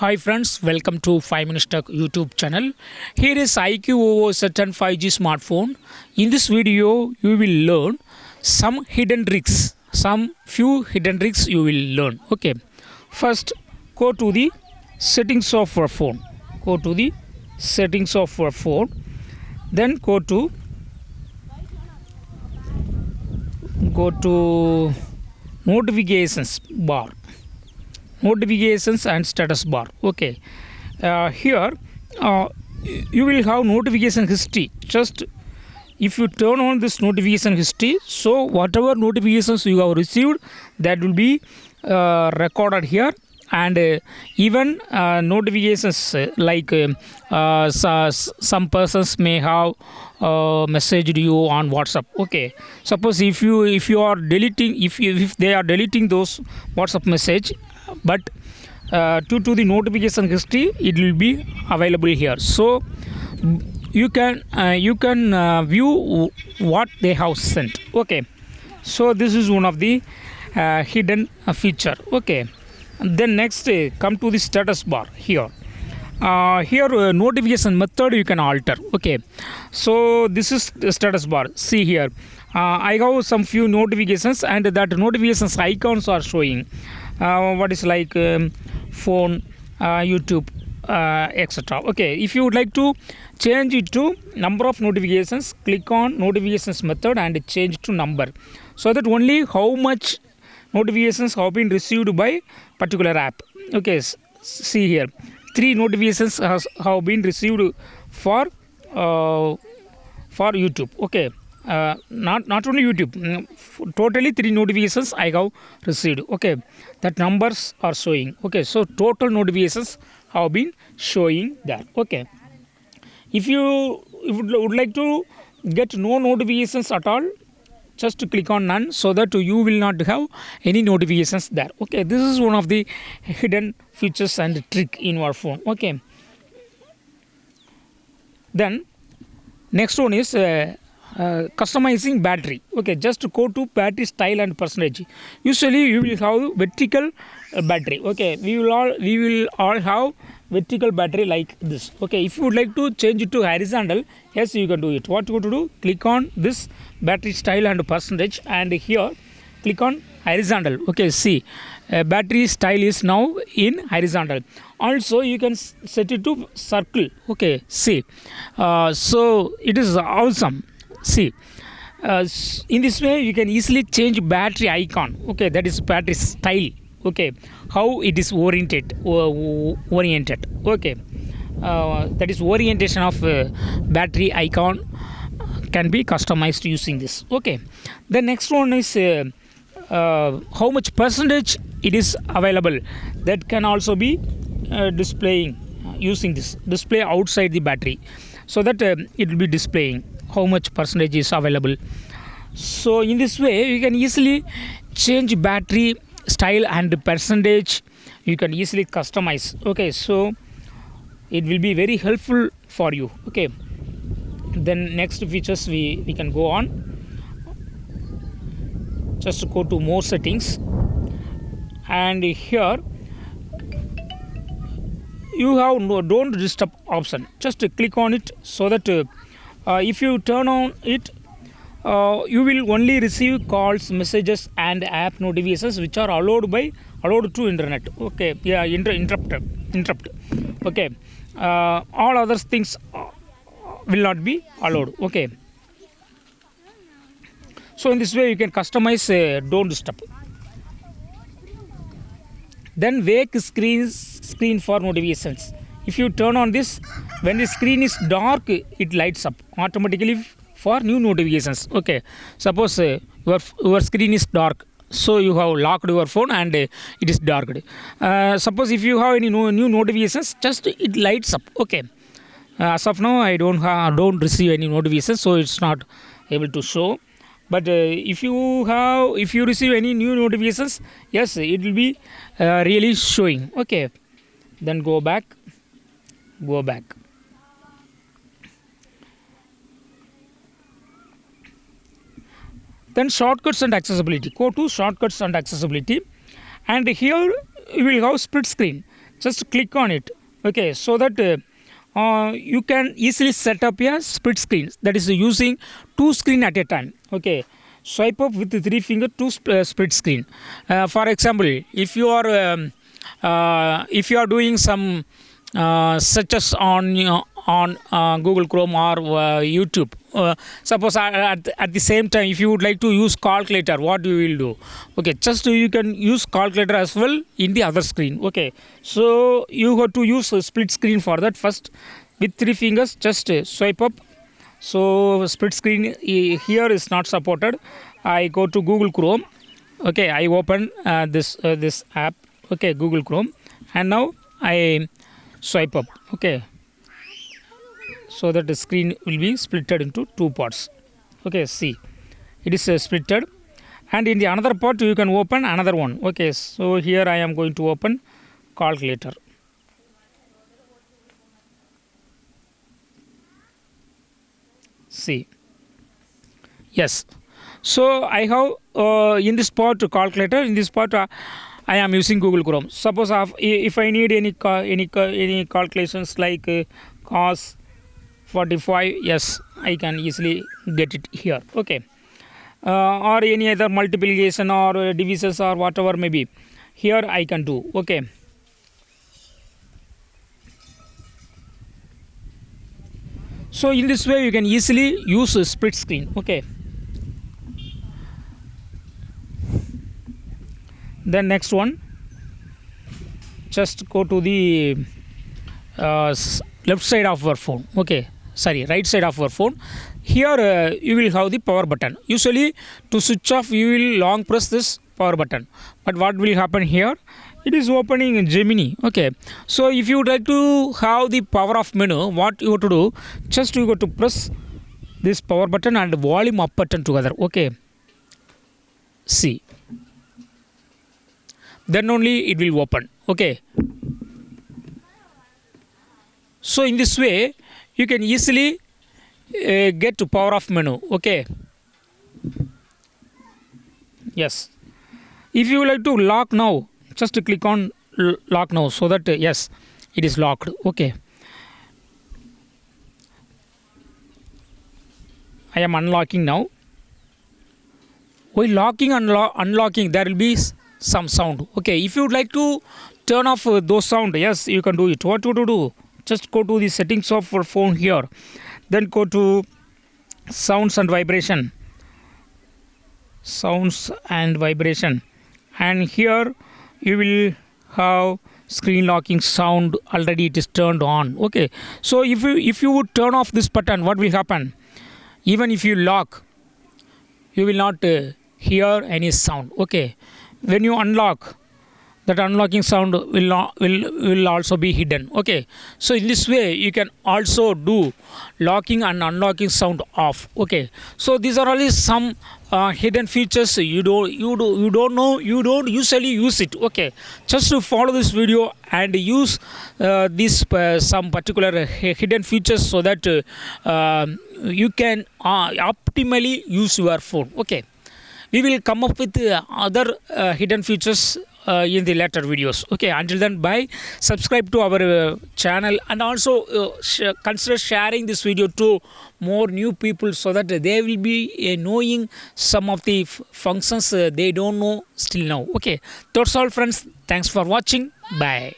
Hi friends, welcome to 5 Minutes Tech YouTube channel. Here is iQOO Z10 5G smartphone. In this video, you will learn some hidden tricks. Some few hidden tricks you will learn. Okay. First, go to the settings of your phone. Go to the settings of your phone. Then go to notifications bar. Notifications and status bar. Okay, here you will have notification history. Just if you turn on this notification history, so whatever notifications you have received, that will be recorded here. And even notifications like some persons may have messaged you on WhatsApp. Okay, suppose if you are deleting, if they are deleting those WhatsApp message, but due to the notification history, it will be available here. So you can view what they have sent. Okay, so this is one of the hidden feature. Okay. Then next, come to the status bar here. Here notification method you can alter. Okay, so this is the status bar. See here, I have some few notifications, and that notifications icons are showing. What is like phone, YouTube, etc. Okay, if you would like to change it to number of notifications, click on notifications method and change to number, so that only how much notifications have been received by particular app. Okay, see here, 3 notifications have been received for YouTube. Okay, not only YouTube, totally 3 notifications I have received. Okay, that numbers are showing. Okay, so total notifications have been showing there. Okay, if you would like to get no notifications at all, just click on none, so that you will not have any notifications there. Okay, this is one of the hidden features and trick in your phone. Okay, then next one is customizing battery. Okay, just go to battery style and percentage. Usually you will have vertical battery. Okay, we will all have vertical battery like this. Okay, if you would like to change it to horizontal, yes, you can do it. What you have to do, click on this battery style and percentage, and here click on horizontal. Okay, see, battery style is now in horizontal. Also you can set it to circle. Okay, see, so it is awesome. See, in this way you can easily change battery icon. Okay, that is battery style. Okay, how it is oriented. Okay, that is orientation of battery icon can be customized using this. Okay, the next one is how much percentage it is available. That can also be displaying using this display outside the battery, so that it will be displaying how much percentage is available. So in this way you can easily change battery style and percentage. You can easily customize. Okay, so it will be very helpful for you. Okay, then next features we can go on. Just go to more settings, and here you have no don't disturb option. Just click on it, so that if you turn on it, you will only receive calls, messages and app notifications which are allowed to internet. Okay, yeah, interrupt. Okay, all other things will not be allowed. Okay, so in this way you can customize don't disturb. Then wake screen for notifications. If you turn on this, when the screen is dark, it lights up automatically for new notifications. Okay, suppose your screen is dark, so you have locked your phone and it is dark. Suppose if you have any new notifications, just it lights up. Okay, as of now I don't receive any notifications, so it's not able to show. But if you receive any new notifications, yes, it will be really showing. Okay, then go back. Then shortcuts and accessibility. Go to shortcuts and accessibility, and here you will have split screen. just click on it, okay, so that you can easily set up a split screen, that is using two screen at a time, okay. Swipe up with the three finger to split screen. For example, if you are doing some searches on Google Chrome or YouTube, suppose at the same time if you would like to use calculator, what you will do, okay, just you can use calculator as well in the other screen, okay. So you have to use a split screen for that. First, with three fingers just swipe up. So split screen here is not supported. I go to Google Chrome, okay, I open this app, okay, Google Chrome, and now I swipe up, okay, so that the screen will be splitted into two parts, okay. See, it is splitted, and in the another part you can open another one, okay. So here I am going to open calculator. See, yes, so I have in this part calculator, in this part I am using Google Chrome. Suppose if I need any calculations like cos 45, yes, I can easily get it here, okay. Or any other multiplication or divisions or whatever maybe, here I can do, okay. So in this way you can easily use a split screen, okay. Then next one, just go to the left side of our phone, okay, sorry, right side of our phone. Here you will have the power button. Usually to switch off you will long press this power button, but what will happen here, it is opening in Gemini, okay. So if you would like to have the power off menu, what you have to do, just you go to press this power button and volume up button together, okay. See, then only it will open, okay. So in this way you can easily get to power off menu, okay. Yes, if you would like to lock now, just click on lock now, so that yes, it is locked, okay. I am unlocking now. While locking and unlocking, there will be some sound, okay. If you would like to turn off those sound, yes, you can do it. What to do, just go to the settings of your phone here, then go to sounds and vibration, and here you will have screen locking sound, already it is turned on, okay. So if you would turn off this button, what will happen, even if you lock, you will not hear any sound, okay. When you unlock, that unlocking sound will also be hidden, okay. So in this way you can also do locking and unlocking sound off, okay. So these are only some hidden features you don't know, you don't usually use it, okay. Just to follow this video and use these some particular hidden features, so that you can optimally use your phone, okay. We will come up with other hidden features in the later videos, okay. Until then, bye. Subscribe to our channel, and also consider sharing this video to more new people, so that they will be knowing some of the functions they don't know still now, okay. That's all, friends. Thanks for watching. Bye.